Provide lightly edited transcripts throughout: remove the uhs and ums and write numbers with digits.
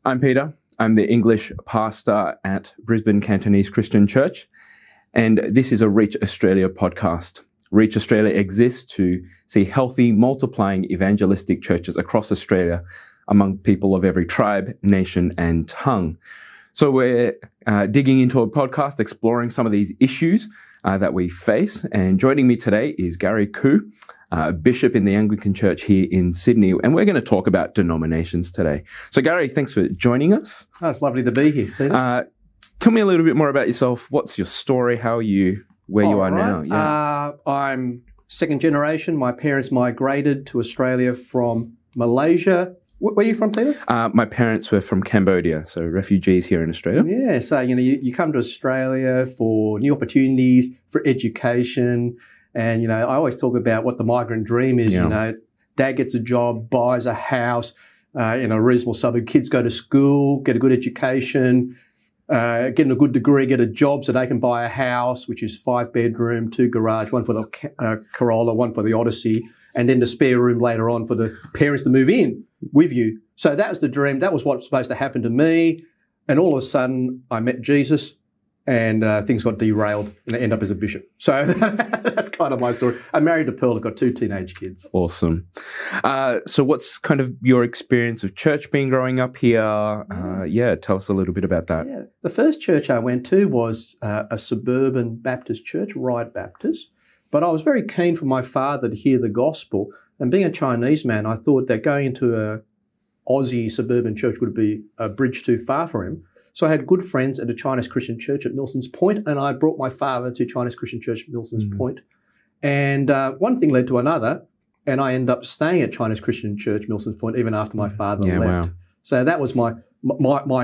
I'm Peter. I'm the English pastor at Brisbane Cantonese Christian Church, and this is a Reach Australia podcast. Reach Australia exists to see healthy, multiplying evangelistic churches across Australia among people of every tribe, nation, and tongue. So we're digging into a podcast, exploring some of these issues that we face. And joining me today is Gary Koo, Bishop in the Anglican Church here in Sydney. And we're going to talk about denominations today. So Gary, thanks for joining us. Oh, it's lovely to be here, Peter. Tell me a little bit more about yourself. What's your story? How are you, where you are now? Yeah. I'm second generation. My parents migrated to Australia from Malaysia. Where are you from, Peter? My parents were from Cambodia, so refugees here in Australia. Yeah, so you come to Australia for new opportunities, for education, and I always talk about what the migrant dream is. Dad gets a job, buys a house in a reasonable suburb. Kids go to school, get a good education, getting a good degree, get a job so they can buy a house, which is 5-bedroom, 2 garage, one for the Corolla, one for the Odyssey, and then the spare room later on for the parents to move in with you. So that was the dream. That was what was supposed to happen to me. And all of a sudden, I met Jesus and things got derailed and I ended up as a bishop. So that's kind of my story. I'm married to Pearl. I've got 2 teenage kids. Awesome. So what's kind of your experience of church being growing up here? Tell us a little bit about that. Yeah. The first church I went to was a suburban Baptist church, Ryde Baptist. But I was very keen for my father to hear the gospel. And being a Chinese man, I thought that going into a Aussie suburban church would be a bridge too far for him. So I had good friends at a Chinese Christian church at Milson's Point, and I brought my father to Chinese Christian Church at Milson's Point. And one thing led to another, and I ended up staying at Chinese Christian Church, Milson's Point, even after my father left. Wow. So that was my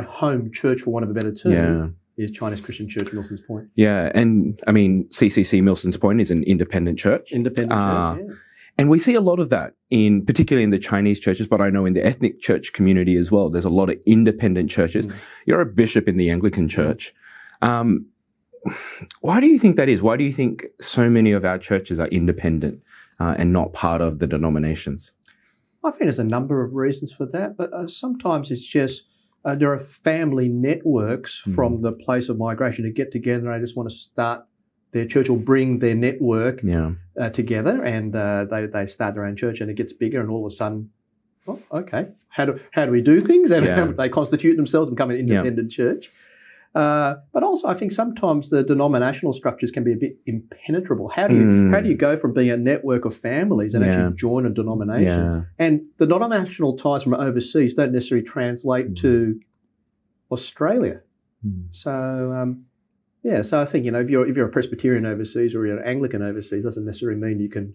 home church, for want of a better term. Is Chinese Christian Church, Milson's Point. Yeah, and I mean, CCC Milson's Point is an independent church. Independent church, yeah. And we see a lot of that particularly in the Chinese churches, but I know in the ethnic church community as well, there's a lot of independent churches. You're a bishop in the Anglican Church. Why do you think that is? Why do you think so many of our churches are independent and not part of the denominations? I think there's a number of reasons for that, but sometimes it's just there are family networks from the place of migration to get together and they just want to start their church or bring their network together, and they start their own church and it gets bigger, and all of a sudden, how do we do things? And they constitute themselves and become an independent church. But also, I think sometimes the denominational structures can be a bit impenetrable. How do you go from being a network of families and actually join a denomination? Yeah. And the denominational ties from overseas don't necessarily translate to Australia. So. So I think, if you're a Presbyterian overseas or you're an Anglican overseas, doesn't necessarily mean you can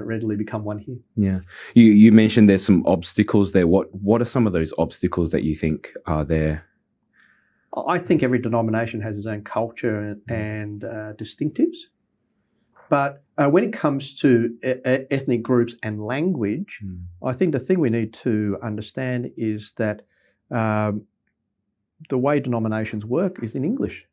readily become one here. Yeah. You mentioned there's some obstacles there. What are some of those obstacles that you think are there? I think every denomination has its own culture and distinctives. But when it comes to ethnic groups and language, I think the thing we need to understand is that the way denominations work is in English.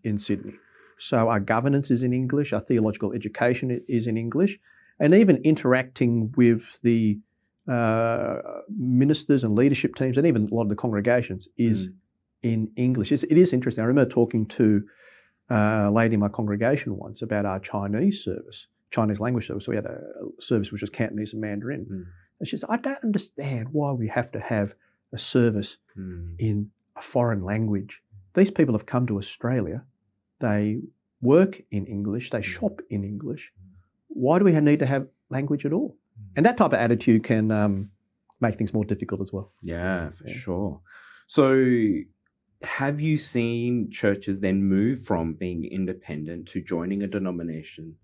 In Sydney. So our governance is in English, our theological education is in English, and even interacting with the ministers and leadership teams and even a lot of the congregations is in English. It is interesting. I remember talking to a lady in my congregation once about our Chinese language service. So we had a service which was Cantonese and Mandarin. And she said, I don't understand why we have to have a service in a foreign language. These people have come to Australia. They work in English. They shop in English. Why do we need to have language at all? And that type of attitude can make things more difficult as well. Yeah, for sure. So have you seen churches then move from being independent to joining a denomination?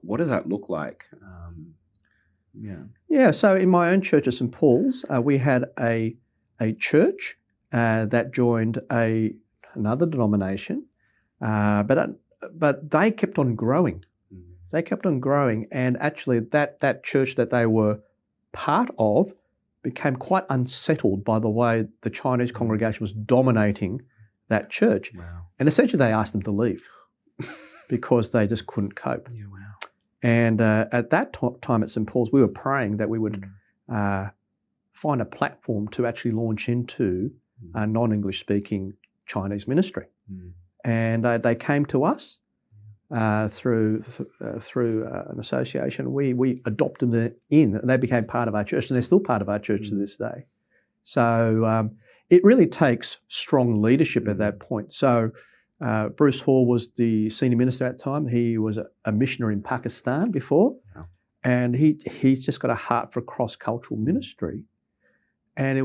What does that look like? So in my own church at St. Paul's, we had a church that joined another denomination, but they kept on growing. They kept on growing, and actually that church that they were part of became quite unsettled by the way the Chinese congregation was dominating that church. Wow. And essentially they asked them to leave because they just couldn't cope. Yeah, wow. And at that time at St. Paul's, we were praying that we would find a platform to actually launch into a non-English speaking Chinese ministry. And they came to us through an association. We adopted them in, and they became part of our church, and they're still part of our church to this day. So it really takes strong leadership at that point. So Bruce Hall was the senior minister at the time. He was a missionary in Pakistan before, and he's just got a heart for cross-cultural ministry. And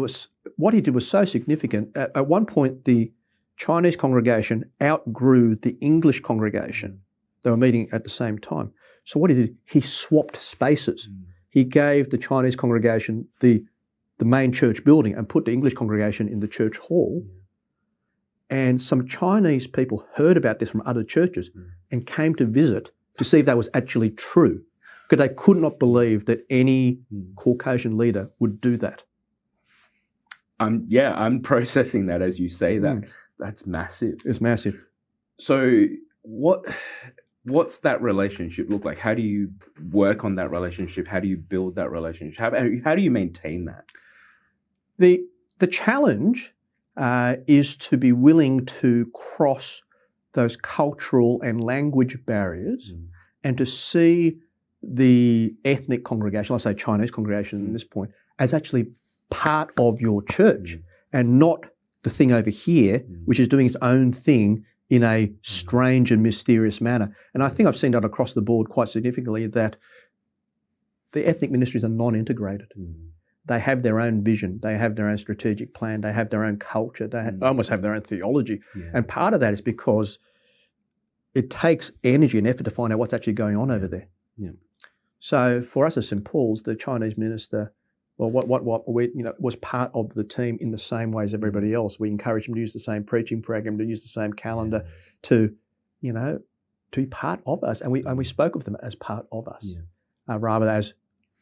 what he did was so significant. At one point, the Chinese congregation outgrew the English congregation. They were meeting at the same time. So what he did, he swapped spaces. He gave the Chinese congregation the main church building and put the English congregation in the church hall. And some Chinese people heard about this from other churches and came to visit to see if that was actually true, because they could not believe that any Caucasian leader would do that. I'm processing that as you say that. That's massive. It's massive. So what's that relationship look like? How do you work on that relationship? How do you build that relationship? How do you maintain that? The challenge is to be willing to cross those cultural and language barriers and to see the ethnic congregation, let's say Chinese congregation at this point, as actually part of your church and not the thing over here, which is doing its own thing in a strange and mysterious manner. And I think I've seen that across the board quite significantly, that the ethnic ministries are non-integrated. They have their own vision. They have their own strategic plan. They have their own culture. They almost have their own theology. And part of that is because it takes energy and effort to find out what's actually going on over there. So for us at St. Paul's, the Chinese minister, was part of the team in the same way as everybody else. We encouraged him to use the same preaching program, to use the same calendar, to be part of us. And we spoke of them as part of us, rather than as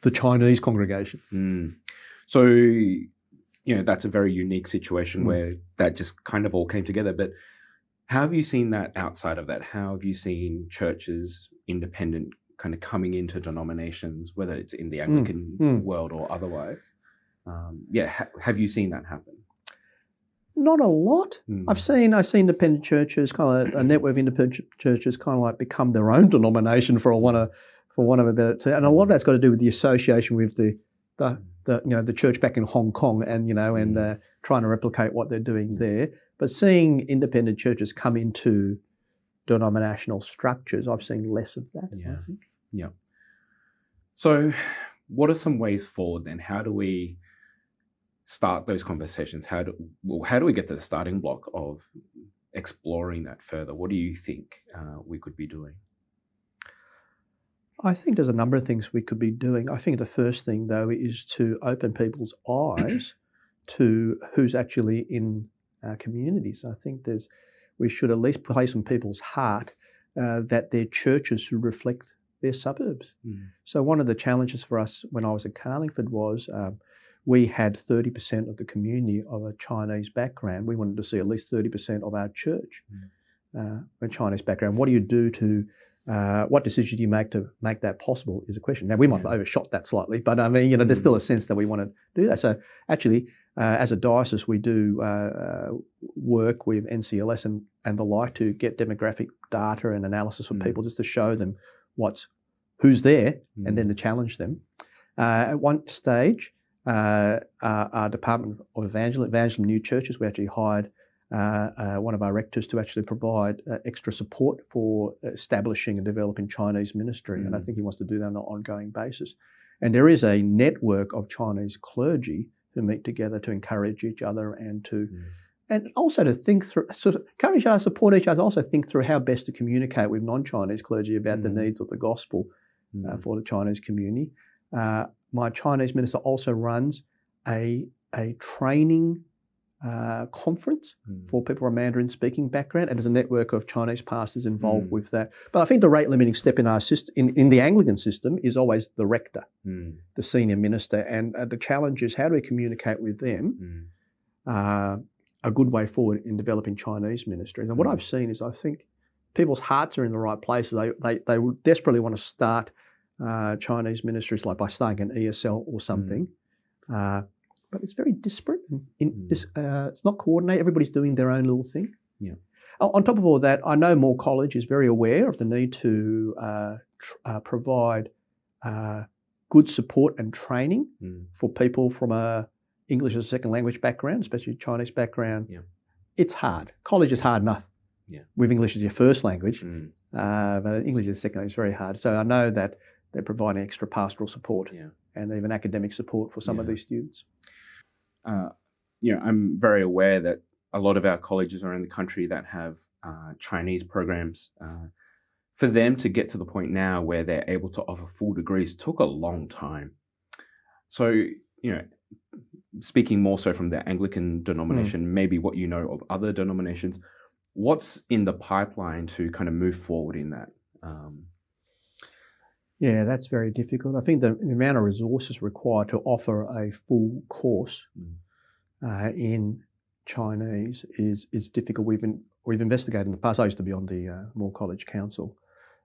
the Chinese congregation. So, that's a very unique situation where that just kind of all came together. But how have you seen that outside of that? How have you seen churches, independent, kind of coming into denominations, whether it's in the Anglican world or otherwise? Have you seen that happen? Not a lot. I've seen independent churches, kind of a network of independent churches, kind of like become their own denomination for want of a better term. And a lot of that's got to do with the association with the church back in Hong Kong, and trying to replicate what they're doing there. But seeing independent churches come into denominational structures, I've seen less of that. I think. So, what are some ways forward then? How do we start those conversations? How do we get to the starting block of exploring that further? What do you think we could be doing? I think there's a number of things we could be doing. I think the first thing, though, is to open people's eyes to who's actually in our communities. I think we should at least place in people's heart that their churches should reflect their suburbs. So one of the challenges for us when I was at Carlingford was we had 30% of the community of a Chinese background. We wanted to see at least 30% of our church a Chinese background. What do you do to what decision do you make to make that possible is a question. Now, we might have overshot that slightly, but I mean, there's still a sense that we want to do that. So actually, as a diocese, we do work with NCLS and the like to get demographic data and analysis of people, just to show them who's there and then to challenge them. At one stage, our Department of Evangelism New Churches, we actually hired one of our rectors to actually provide extra support for establishing and developing Chinese ministry. And I think he wants to do that on an ongoing basis. And there is a network of Chinese clergy who meet together to encourage each other and also to think through, sort of encourage us, support each other, also think through how best to communicate with non-Chinese clergy about the needs of the gospel for the Chinese community. My Chinese minister also runs a training conference for people from Mandarin-speaking background, and there's a network of Chinese pastors involved with that. But I think the rate-limiting step in our system, in the Anglican system, is always the rector, the senior minister, and the challenge is how do we communicate with them a good way forward in developing Chinese ministries. And what I've seen is I think people's hearts are in the right places. They desperately want to start Chinese ministries, like by starting an ESL or something. but it's very disparate. It's not coordinated. Everybody's doing their own little thing. Yeah. On top of all that, I know Moore College is very aware of the need to provide good support and training for people from a English as a second language background, especially Chinese background. Yeah. It's hard. College is hard enough. Yeah. With English as your first language, but English as a second language is very hard. So I know that they're providing extra pastoral support and even academic support for some of these students. I'm very aware that a lot of our colleges around the country that have Chinese programs, for them to get to the point now where they're able to offer full degrees took a long time. So, speaking more so from the Anglican denomination, maybe what you know of other denominations, what's in the pipeline to kind of move forward in that? Yeah, that's very difficult. I think the amount of resources required to offer a full course in Chinese is difficult. We've investigated in the past. I used to be on the Moore College Council.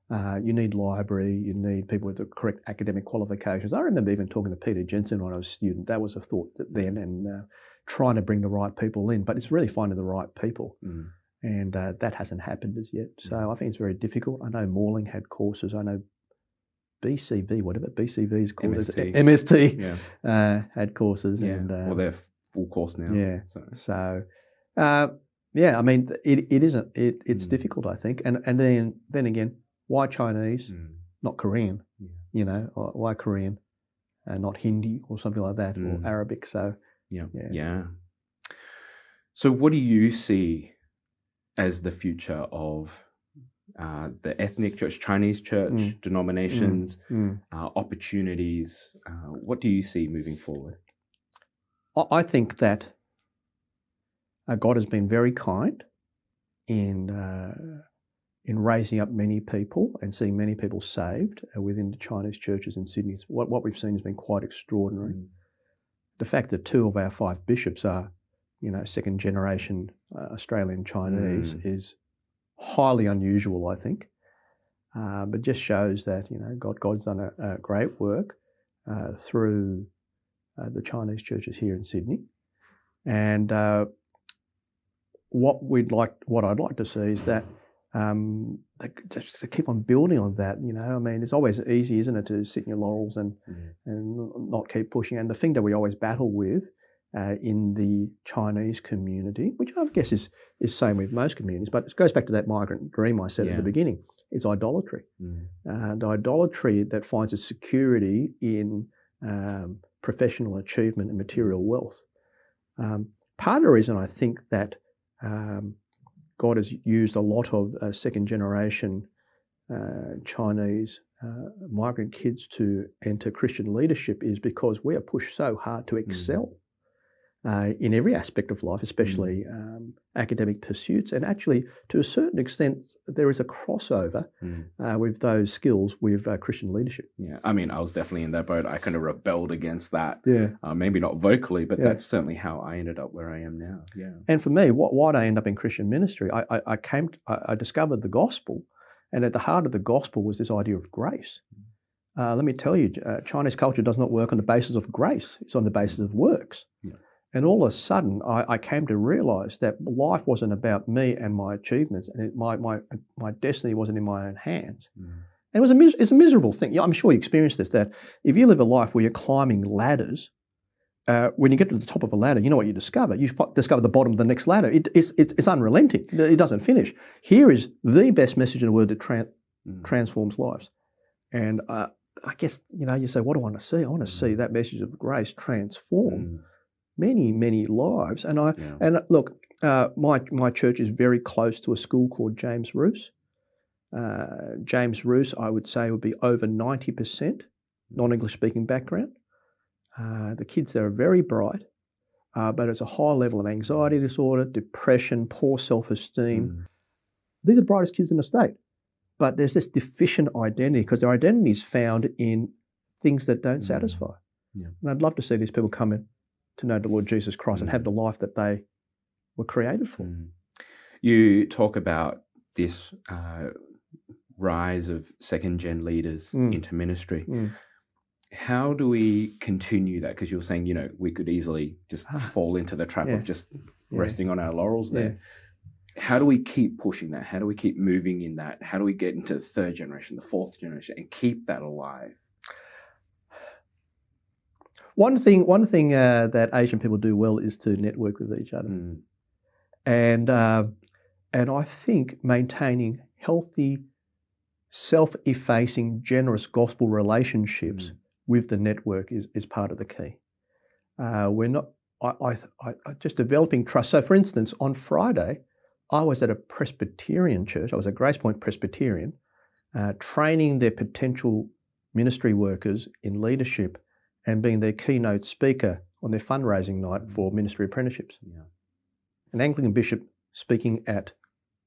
You need library, you need people with the correct academic qualifications. I remember even talking to Peter Jensen when I was a student. That was a thought then, and trying to bring the right people in. But it's really finding the right people. And that hasn't happened as yet. So I think it's very difficult. I know Morling had courses. I know BCV, whatever BCV is called, MST had courses. Yeah. And, well, they're full course now. Yeah. So I mean, it isn't. It's difficult, I think. And then again, why Chinese, not Korean? Or why Korean and not Hindi or something like that, or Arabic? So yeah. So what do you see as the future of the ethnic church, Chinese church, denominations, opportunities? What do you see moving forward? I think that God has been very kind in raising up many people and seeing many people saved within the Chinese churches in Sydney. What we've seen has been quite extraordinary. The fact that 2 of our 5 bishops are, second generation Australian Chinese is highly unusual, I think. But just shows that, God's done a great work through the Chinese churches here in Sydney. And what I'd like to see is that just to keep on building on that. I mean, it's always easy, isn't it, to sit in your laurels and not keep pushing. And the thing that we always battle with in the Chinese community, which I guess is same with most communities, but it goes back to that migrant dream I said at the beginning, is idolatry. And idolatry that finds its security in professional achievement and material wealth. Part of the reason I think that God has used a lot of second generation Chinese migrant kids to enter Christian leadership is because we are pushed so hard to excel in every aspect of life, especially academic pursuits. And actually, to a certain extent, there is a crossover with those skills with Christian leadership. Yeah, I mean, I was definitely in that boat. I kind of rebelled against that. Yeah. Maybe not vocally, but that's certainly how I ended up where I am now. Yeah. And for me, why did I end up in Christian ministry? I discovered the gospel, and at the heart of the gospel was this idea of grace. Let me tell you, Chinese culture does not work on the basis of grace. It's on the basis of works. Yeah. And all of a sudden, I came to realise that life wasn't about me and my achievements, and my destiny wasn't in my own hands. And it's a miserable thing. Yeah, I'm sure you experienced this, that if you live a life where you're climbing ladders, when you get to the top of a ladder, you know what you discover? You discover the bottom of the next ladder. It's unrelenting. It doesn't finish. Here is the best message in the world that transforms lives. And I guess, you say, what do I want to see? I want to see that message of grace transform many, many lives. And look, my church is very close to a school called James Roos. James Roos, I would say, would be over 90% non-English speaking background. The kids there are very bright, but it's a high level of anxiety disorder, depression, poor self-esteem. These are the brightest kids in the state. But there's this deficient identity because their identity is found in things that don't satisfy. Yeah. And I'd love to see these people come in to know the Lord Jesus Christ and have the life that they were created for. You talk about this rise of second-gen leaders into ministry. How do we continue that? Because you're saying, we could easily just fall into the trap of just resting on our laurels there. How do we keep pushing that? How do we keep moving in that? How do we get into the third generation, the fourth generation, and keep that alive? One thing that Asian people do well is to network with each other, and I think maintaining healthy, self-effacing, generous gospel relationships with the network is part of the key. We're not. I just developing trust. So, for instance, on Friday, I was at a Presbyterian church. I was at Grace Point Presbyterian, training their potential ministry workers in leadership and being their keynote speaker on their fundraising night for ministry apprenticeships. Yeah. An Anglican bishop speaking at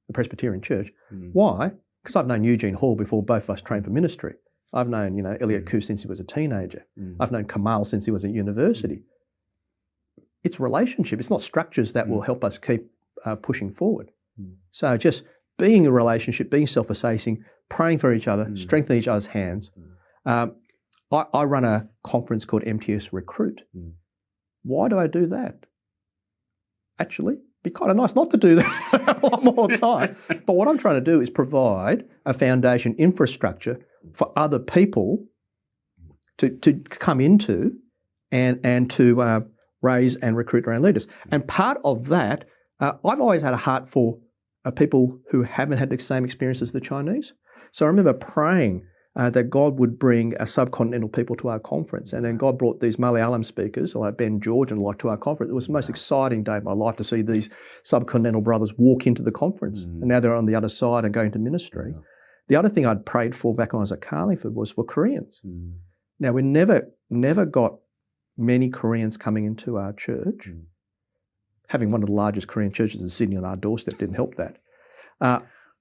a Presbyterian church. Why? Because I've known Eugene Hall before both of us trained for ministry. I've known, Elliot Koo since he was a teenager. I've known Kamal since he was at university. It's relationship. It's not structures that will help us keep pushing forward. So just being a relationship, being self-effacing, praying for each other, strengthening each other's hands. I run a conference called MTS Recruit. Why do I do that? Actually, it'd be kind of nice not to do that a lot more time. But what I'm trying to do is provide a foundation infrastructure for other people to come into and to raise and recruit their own leaders. And part of that, I've always had a heart for people who haven't had the same experience as the Chinese. So I remember praying that God would bring subcontinental people to our conference. And then God brought these Malayalam speakers, like Ben George and to our conference. It was the most exciting day of my life to see these subcontinental brothers walk into the conference. And now they're on the other side and going to ministry. The other thing I'd prayed for back when I was at Carlingford was for Koreans. Now, we never got many Koreans coming into our church. Having one of the largest Korean churches in Sydney on our doorstep didn't help that.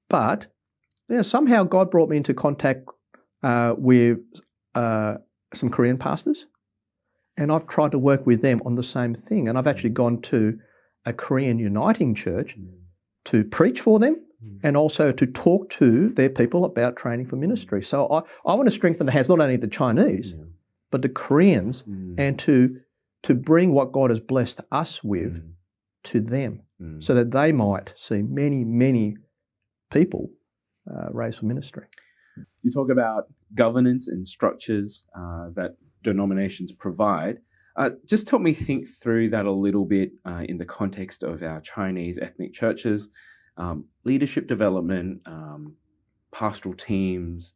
But somehow God brought me into contact with some Korean pastors, and I've tried to work with them on the same thing. And I've actually gone to a Korean uniting church to preach for them and also to talk to their people about training for ministry. So I want to strengthen the hands not only of the Chinese, but the Koreans, and to bring what God has blessed us with to them, so that they might see many, many people raised for ministry. You talk about governance and structures that denominations provide. Just help me think through that a little bit in the context of our Chinese ethnic churches, leadership development, pastoral teams.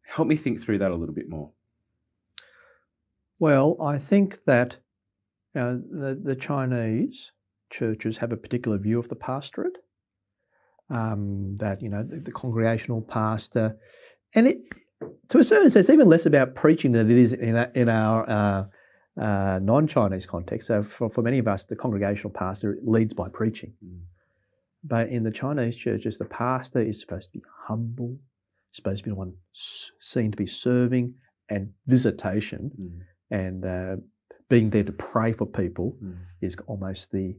Help me think through that a little bit more. Well, I think that the Chinese churches have a particular view of the pastorate, that, the congregational pastor, and it, to a certain extent, it's even less about preaching than it is in our non-Chinese context. So for many of us, the congregational pastor leads by preaching. But in the Chinese churches, the pastor is supposed to be humble, supposed to be the one seen to be serving and visitation, and being there to pray for people is almost the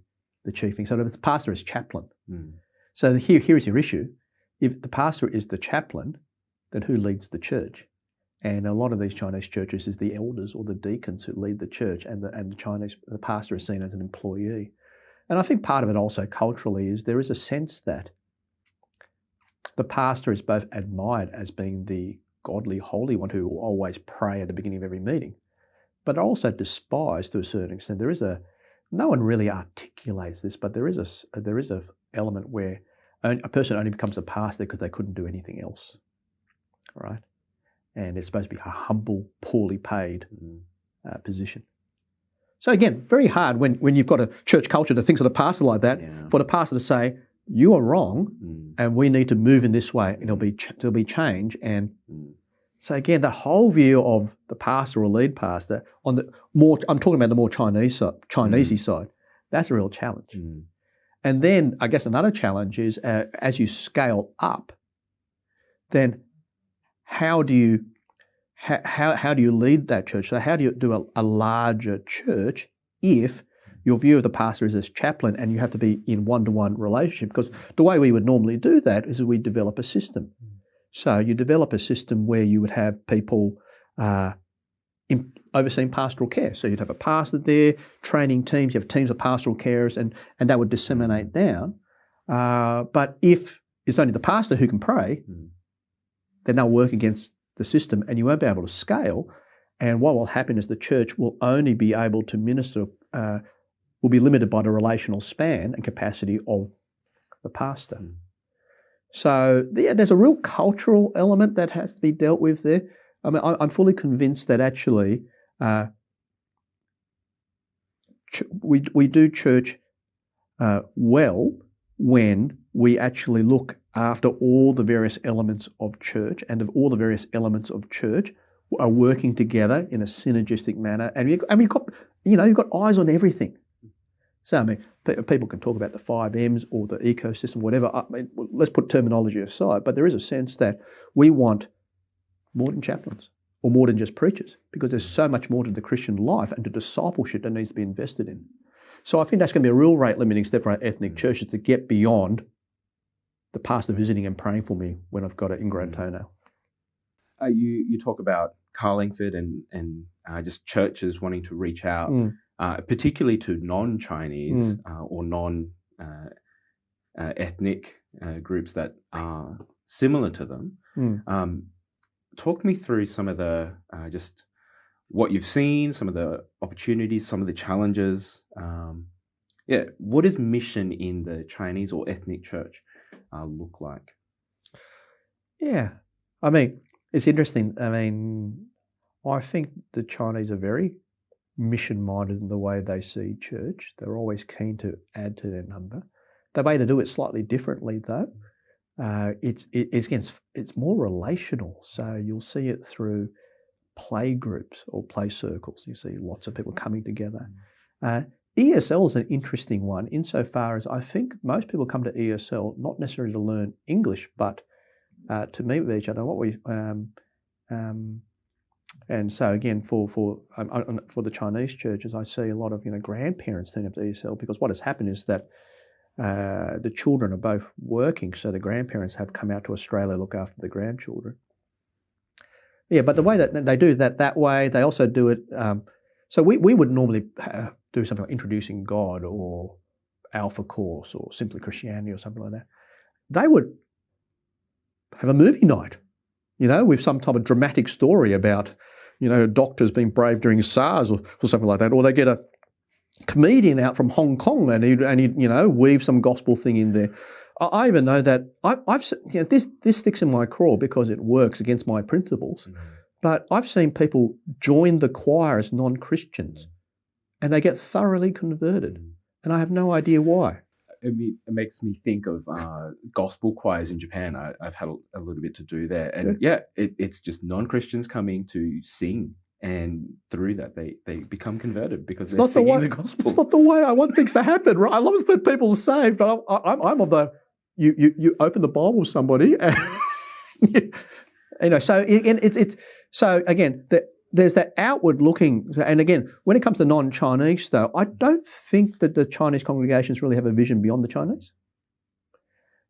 chief thing. So the pastor is chaplain. So here is your issue. If the pastor is the chaplain, then who leads the church? And a lot of these Chinese churches is the elders or the deacons who lead the church, and the pastor is seen as an employee. And I think part of it also culturally is there is a sense that the pastor is both admired as being the godly, holy one who will always pray at the beginning of every meeting, but also despised to a certain extent. No one really articulates this, but there is a element where a person only becomes a pastor because they couldn't do anything else, right? And it's supposed to be a humble, poorly paid position. So again, very hard when you've got a church culture that thinks of the pastor like that, for the pastor to say, you are wrong and we need to move in this way, and there'll be change. And so again, the whole view of the pastor or lead pastor I'm talking about the more Chinese-y side, that's a real challenge. And then I guess another challenge is as you scale up, then how do you lead that church? So how do you do a larger church if your view of the pastor is as chaplain and you have to be in one-to-one relationship? Because the way we would normally do that is we develop a system. So you develop a system where you would have people overseeing pastoral care. So you'd have a pastor there, training teams, you have teams of pastoral carers, and that would disseminate down. But if it's only the pastor who can pray, then they'll work against the system and you won't be able to scale. And what will happen is the church will only be able to minister, will be limited by the relational span and capacity of the pastor. So there's a real cultural element that has to be dealt with there. I mean, I'm fully convinced that actually we do church well when we actually look after all the various elements of church, and of all the various elements of church are working together in a synergistic manner. And you've got eyes on everything. So I mean, people can talk about the 5 M's or the ecosystem, whatever. I mean, let's put terminology aside, but there is a sense that we want more than chaplains or more than just preachers, because there's so much more to the Christian life and to discipleship that needs to be invested in. So I think that's going to be a real rate limiting step for our ethnic churches to get beyond the pastor visiting and praying for me when I've got an ingrown toenail. You talk about Carlingford and just churches wanting to reach out, particularly to non-Chinese or non-ethnic groups that are similar to them. Talk me through some of the just what you've seen, some of the opportunities, some of the challenges. What does mission in the Chinese or ethnic church look like? Yeah, I mean, it's interesting. I mean, I think the Chinese are very mission-minded in the way they see church. They're always keen to add to their number. The way to do it slightly differently, though. It's more relational. So you'll see it through play groups or play circles. You see lots of people coming together. ESL is an interesting one insofar as I think most people come to ESL not necessarily to learn English, but to meet with each other. And so again, for the Chinese churches, I see a lot of grandparents turning up to ESL, because what has happened is that the children are both working, so the grandparents have come out to Australia to look after the grandchildren. Yeah, but the way that they do that way, they also do it. So we would normally do something like Introducing God or Alpha Course or Simply Christianity or something like that. They would have a movie night, with some type of dramatic story about, doctors being brave during SARS or something like that. Or they get a comedian out from Hong Kong and he'd weave some gospel thing in there. I even know that this sticks in my craw because it works against my principles. But I've seen people join the choir as non-Christians and they get thoroughly converted. And I have no idea why. It makes me think of gospel choirs in Japan. I've had a little bit to do there. And it's just non-Christians coming to sing. And through that, they become converted because they're singing the gospel. It's not the way I want things to happen, right? I love to see people saved, but I'm of the, you open the Bible with somebody and, so again, there's that outward looking, and again, when it comes to non-Chinese though, I don't think that the Chinese congregations really have a vision beyond the Chinese.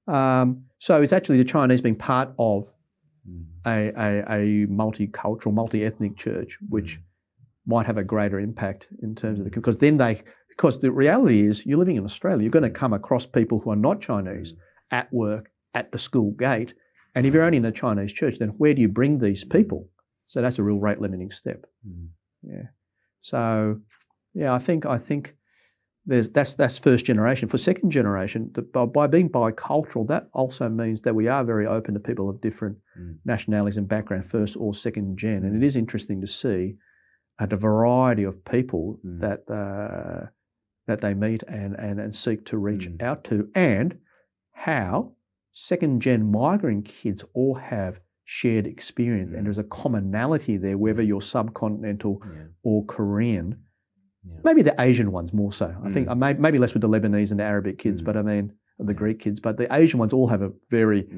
So it's actually the Chinese being part of a multicultural, multi-ethnic church, which might have a greater impact in terms of because the reality is you're living in Australia, you're going to come across people who are not Chinese at work, at the school gate, and if you're only in a Chinese church, then where do you bring these people? So that's a real rate limiting step. Yeah. So I think that's first generation. For second generation, by being bicultural, that also means that we are very open to people of different nationalities and background, first or second gen. And it is interesting to see the variety of people that they meet and seek to reach out to, and how second gen migrant kids all have shared experience, and there's a commonality there, whether you're subcontinental or Korean. Maybe the Asian ones more so. I think maybe less with the Lebanese and the Arabic kids, but I mean the Greek kids. But the Asian ones all have a very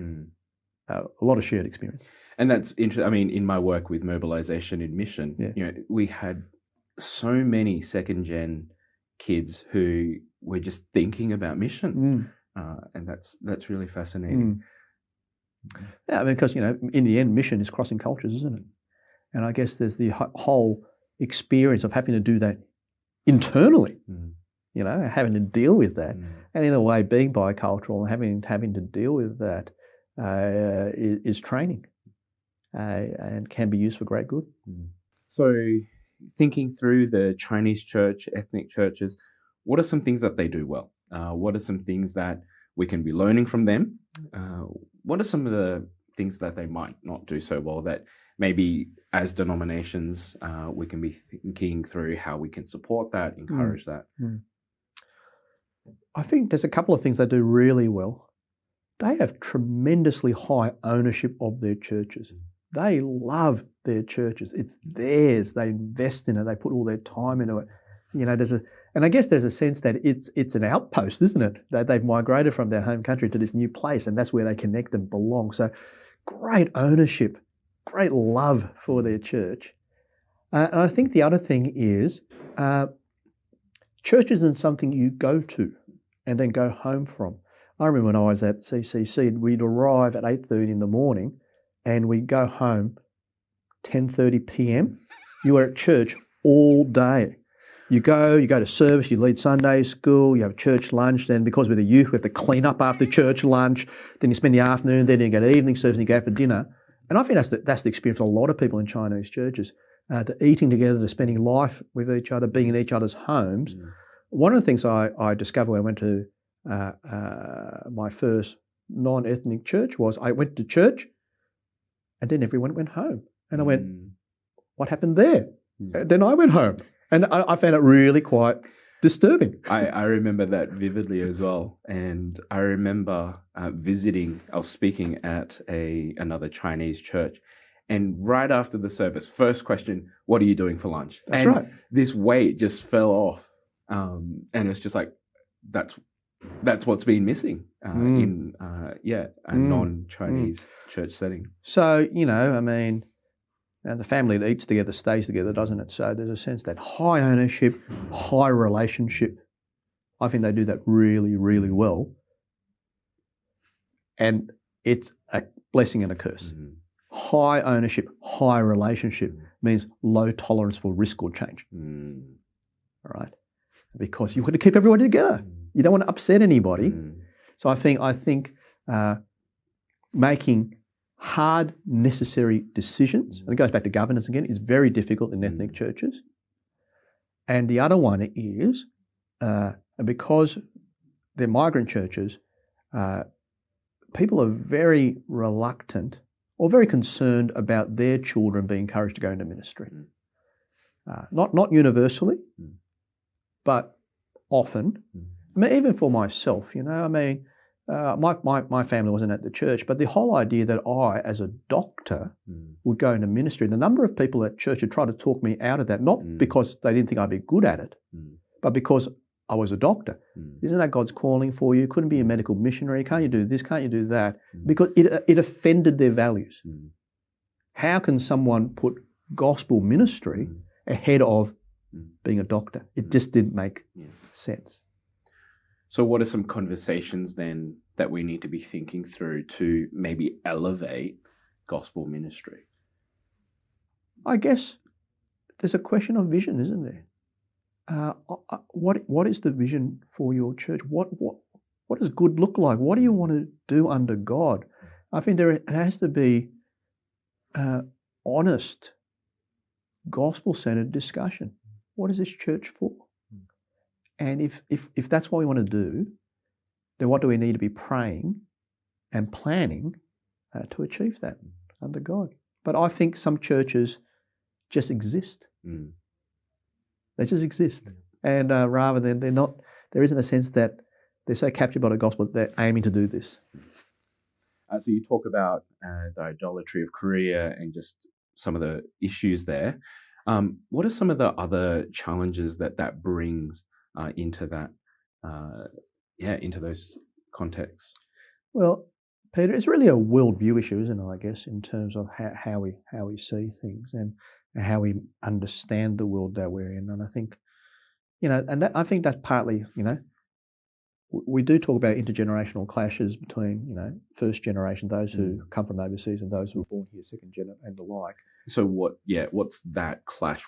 a lot of shared experience. And that's interesting. I mean, in my work with mobilization in mission, we had so many second gen kids who were just thinking about mission, and that's really fascinating. Yeah, I mean, because in the end, mission is crossing cultures, isn't it? And I guess there's the whole experience of having to do that internally, having to deal with that. And in a way, being bicultural and having to deal with that is training and can be used for great good. So thinking through the Chinese church, ethnic churches, what are some things that they do well? What are some things that we can be learning from them? What are some of the things that they might not do so well that maybe as denominations we can be thinking through how we can support that, encourage that? I think there's a couple of things they do really well. They have tremendously high ownership of their churches. They love their churches. It's theirs. They invest in it. They put all their time into it. And I guess there's a sense that it's an outpost, isn't it? That they've migrated from their home country to this new place, and that's where they connect and belong. So great ownership, great love for their church. And I think the other thing is church isn't something you go to and then go home from. I remember when I was at CCC, we'd arrive at 8:30 in the morning and we'd go home 10:30 p.m. You were at church all day. You go to service, you lead Sunday school, you have church lunch, then because we're the youth, we have to clean up after church lunch, then you spend the afternoon, then you go to evening service and you go for dinner. And I think that's the experience for a lot of people in Chinese churches, to eating together, to spending life with each other, being in each other's homes. One of the things I discovered when I went to my first non-ethnic church was I went to church and then everyone went home. And I went, what happened there? Then I went home. And I found it really quite disturbing. I remember that vividly as well. And I remember I was speaking at another Chinese church. And right after the service, first question, what are you doing for lunch? That's and right. This weight just fell off. And it's just like, that's what's been missing in a non-Chinese church setting. So, and the family that eats together stays together, doesn't it? So there's a sense that high ownership, high relationship. I think they do that really, really well. And it's a blessing and a curse. High ownership, high relationship means low tolerance for risk or change. All right? Because you've got to keep everybody together. You don't want to upset anybody. So I think making hard, necessary decisions, and it goes back to governance again, is very difficult in ethnic churches. And the other one is, because they're migrant churches, people are very reluctant or very concerned about their children being encouraged to go into ministry. Not universally, but often. I mean, even for myself, my family wasn't at the church, but the whole idea that I, as a doctor, would go into ministry, the number of people at church had tried to talk me out of that, not because they didn't think I'd be good at it, but because I was a doctor. Isn't that God's calling for you? Couldn't be a medical missionary. Can't you do this? Can't you do that? Because it offended their values. How can someone put gospel ministry ahead of being a doctor? It just didn't make sense. So what are some conversations then that we need to be thinking through to maybe elevate gospel ministry? I guess there's a question of vision, isn't there? What is the vision for your church? What does good look like? What do you want to do under God? I think it has to be honest, gospel-centered discussion. What is this church for? And if that's what we want to do, then what do we need to be praying and planning to achieve that under God? But I think some churches just exist. They just exist. And rather than there isn't a sense that they're so captured by the gospel that they're aiming to do this. So you talk about the idolatry of Korea and just some of the issues there. What are some of the other challenges that brings into that, into those contexts? Well, Peter, it's really a worldview issue, isn't it? I guess in terms of how we see things and how we understand the world that we're in. And I think, I think that's partly, we do talk about intergenerational clashes between, first generation, those who come from overseas, and those who were born here, second gen, and the like. So what's that clash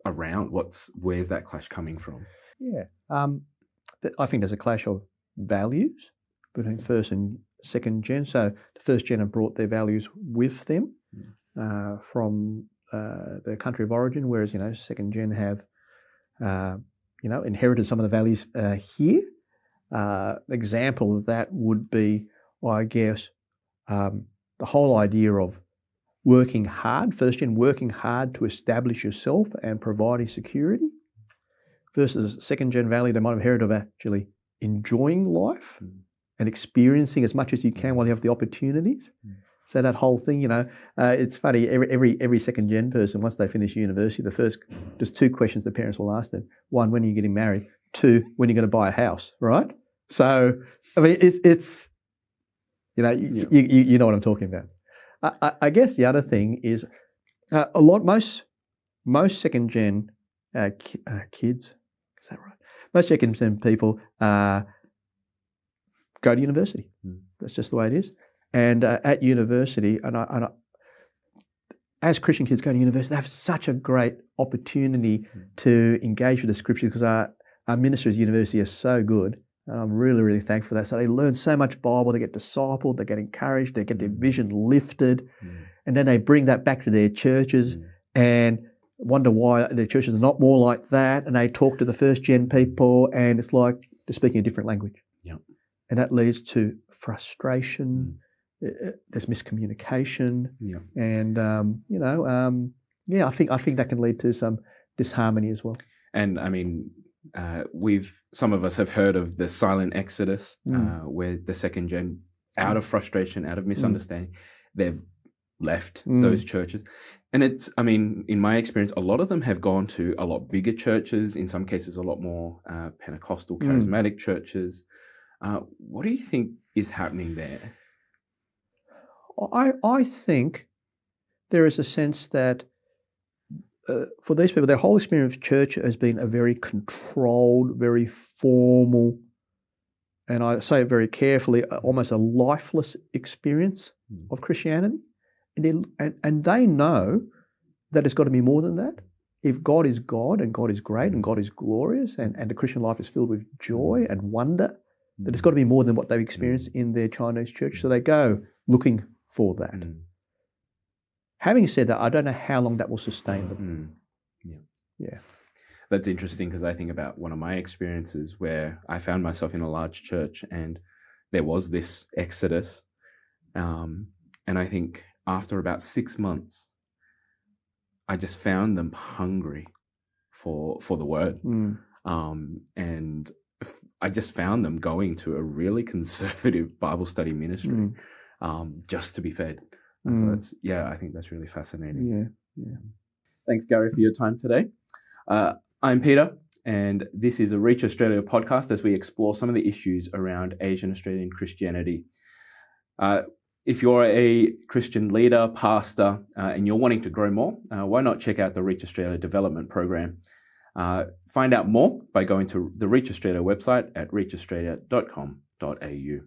around? Where's that clash coming from? Yeah. I think there's a clash of values between first and second gen. So the first gen have brought their values with them from their country of origin, whereas, second gen have, inherited some of the values here. Example of that would be, I guess, the whole idea of working hard, first gen working hard to establish yourself and providing security, versus second gen value they might have inherited of actually enjoying life and experiencing as much as you can while you have the opportunities. So that whole thing, it's funny, every second gen person, once they finish university, there's two questions the parents will ask them. One, when are you getting married? Two, when are you going to buy a house, right? So, I mean, it's you know what I'm talking about. I guess the other thing is most second gen kids, is that right? Most second gen people go to university. That's just the way it is. And at university, and as Christian kids go to university, they have such a great opportunity to engage with the scriptures because our ministers at university are so good. And I'm really, really thankful for that. So they learn so much Bible, they get discipled, they get encouraged, they get their vision lifted, and then they bring that back to their churches and wonder why their churches are not more like that. And they talk to the first gen people, and it's like they're speaking a different language. Yeah. And that leads to frustration. There's miscommunication. Yeah. And I think that can lead to some disharmony as well. And I mean, some of us have heard of the silent exodus, where the second gen, out of frustration, out of misunderstanding, they've left those churches. And it's, I mean, in my experience, a lot of them have gone to a lot bigger churches, in some cases a lot more Pentecostal, charismatic churches. What do you think is happening there? I think there is a sense that for these people, their whole experience of church has been a very controlled, very formal, and I say it very carefully, almost a lifeless experience of Christianity. And they know that it's got to be more than that. If God is God and God is great and God is glorious and the Christian life is filled with joy and wonder, that it's got to be more than what they've experienced in their Chinese church. So they go looking for that. Having said that, I don't know how long that will sustain them. Yeah. That's interesting because I think about one of my experiences where I found myself in a large church and there was this exodus. And I think after about 6 months, I just found them hungry for the word. And I just found them going to a really conservative Bible study ministry just to be fed. So I think that's really fascinating. Yeah. Thanks, Gary, for your time today. I'm Peter, and this is a Reach Australia podcast as we explore some of the issues around Asian Australian Christianity. If you're a Christian leader, pastor, and you're wanting to grow more, why not check out the Reach Australia Development Program? Find out more by going to the Reach Australia website at reachaustralia.com.au.